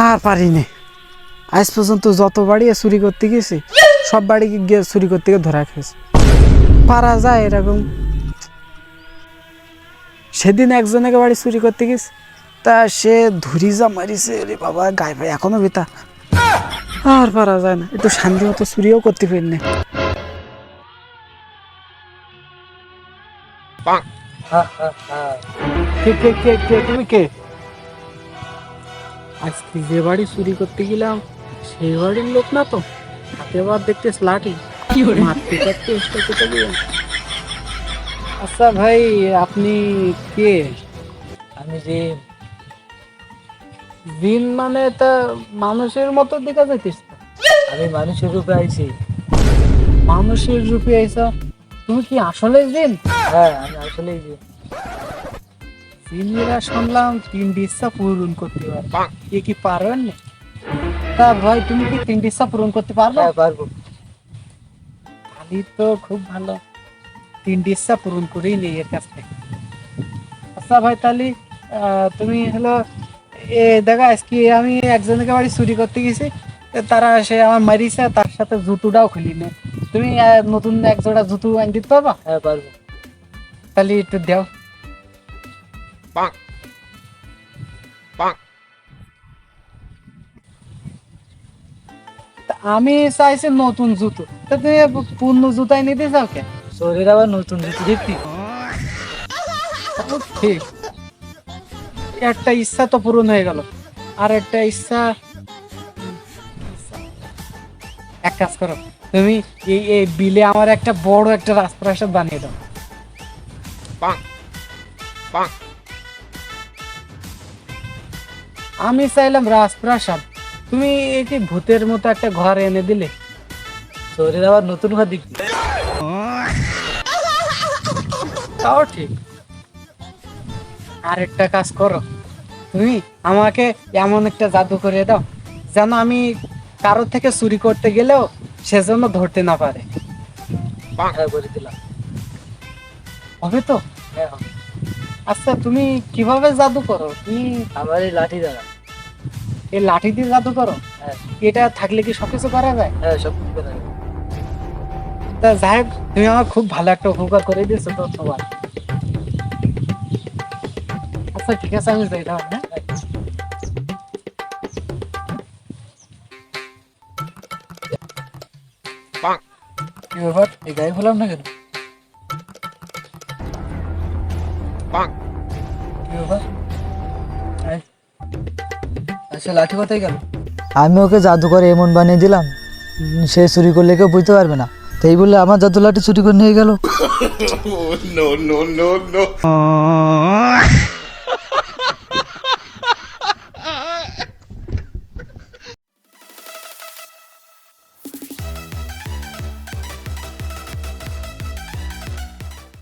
আর পারি নে। আজ পর্যন্ত যত বাড়ি চুরি করতে গেছি সব বাড়ি গিয়ে চুরি করতে গিয়ে ধরা খেয়েছে। পারা যায় এরকম? সেদিন একজনের বাড়ি চুরি করতে গেছে, তা সে ধরি যা মারিছে, রে বাবা গায়ে ভাই এখনো বেতা। আর পারা যায় না, একটু শান্তি মতো চুরিও করতে পারি না। তুমি কে? আজকে যে বাড়ি চুরি করতে গেলাম সেই বাড়ির লোক না তো? হাতে বার দেখতে লাঠি মারতে কাটতে এসে কেটে দিলাম। আচ্ছা ভাই, আপনি কে? আমি যে জিন মানে তা মানুষের মতো দেখা যাইতিস তো। আমি মানুষের রূপে আইছি। মানুষের রূপে আইসা? তুমি কি আসলে জিন? হ্যাঁ, আমি আসলেই যে জিনেরা শুনলাম 3টি ইচ্ছা পূরণ করতে পারে, এ কি পারবেন না? তা ভাই তুমি কি 3টি ইচ্ছা পূরণ করতে পারবে? হ্যাঁ পারবো। খালি তো খুব ভালো, 3টি ইচ্ছা পূরণ করেই নেই এর কাছ থেকে। আচ্ছা ভাই, তাহলে তুমি হলো দেখা আজকে আমি একজনের বাড়ি চুরি করতে গেছি, তারা সে আমার মারিছে, তার সাথে জুতোটাও খুলি না। তুমি নতুন এক জোড়া জুতো আনি দিতে পারবা? হ্যাঁ পারবো। তাহলে একটু দাও। তা আমি চাইছি নতুন জুতো, তা তুমি পূর্ণ জুতাই নিতে চাও কে? শরীর আবার নতুন জুতো দেখতি? তাও ঠিক, একটা ইচ্ছা তো পূরণ হয়ে গেল, আর একটা ইচ্ছা। এক কাজ করো, তুমি এই এই বিলে আমার একটা বড় একটা রাজপ্রাসাদ বানিয়ে দাও। আমি চাইলাম রাজপ্রাসাদ, তুমি এটি ভূতের মতো একটা ঘর এনে দিলে। শরীর আবার নতুন ঘর দেখতি? তাও ঠিক। আর একটা কাজ করো, তুমি আমাকে এমন একটা জাদু করে দাও যেন আমি কারো থেকে চুরি করতে গেলেও সেজন্য ধরতে না পারে। হ্যাঁ করে দিলাম। হবে তো? হ্যাঁ হবে। আচ্ছা, তুমি কিভাবে জাদু করো? তুমি আমার এই লাঠি দ্বারা। এই লাঠি দিয়ে জাদু করো? হ্যাঁ এটা থাকলে কি সবকিছু করা যায়? হ্যাঁ সব কিছু করা যাবে। তা যাই হোক, তুমি আমার খুব ভালো একটা উপকার করে দিয়েছো, ধন্যবাদ। আচ্ছা ঠিক আছে, আমি যাই তাহলে, হ্যাঁ? কি ব্যাপার, এই গায়ে হলাম না কেন? কি ব্যাপার? আচ্ছা লাঠি কোথায় গেল? আমি ওকে জাদু করে এমন বানিয়ে দিলাম, সে চুরি করলে কেউ বুঝতে পারবে না, তাই বলে আমার জাদু লাঠি চুরি করে নিয়ে গেল। no, no, no, no.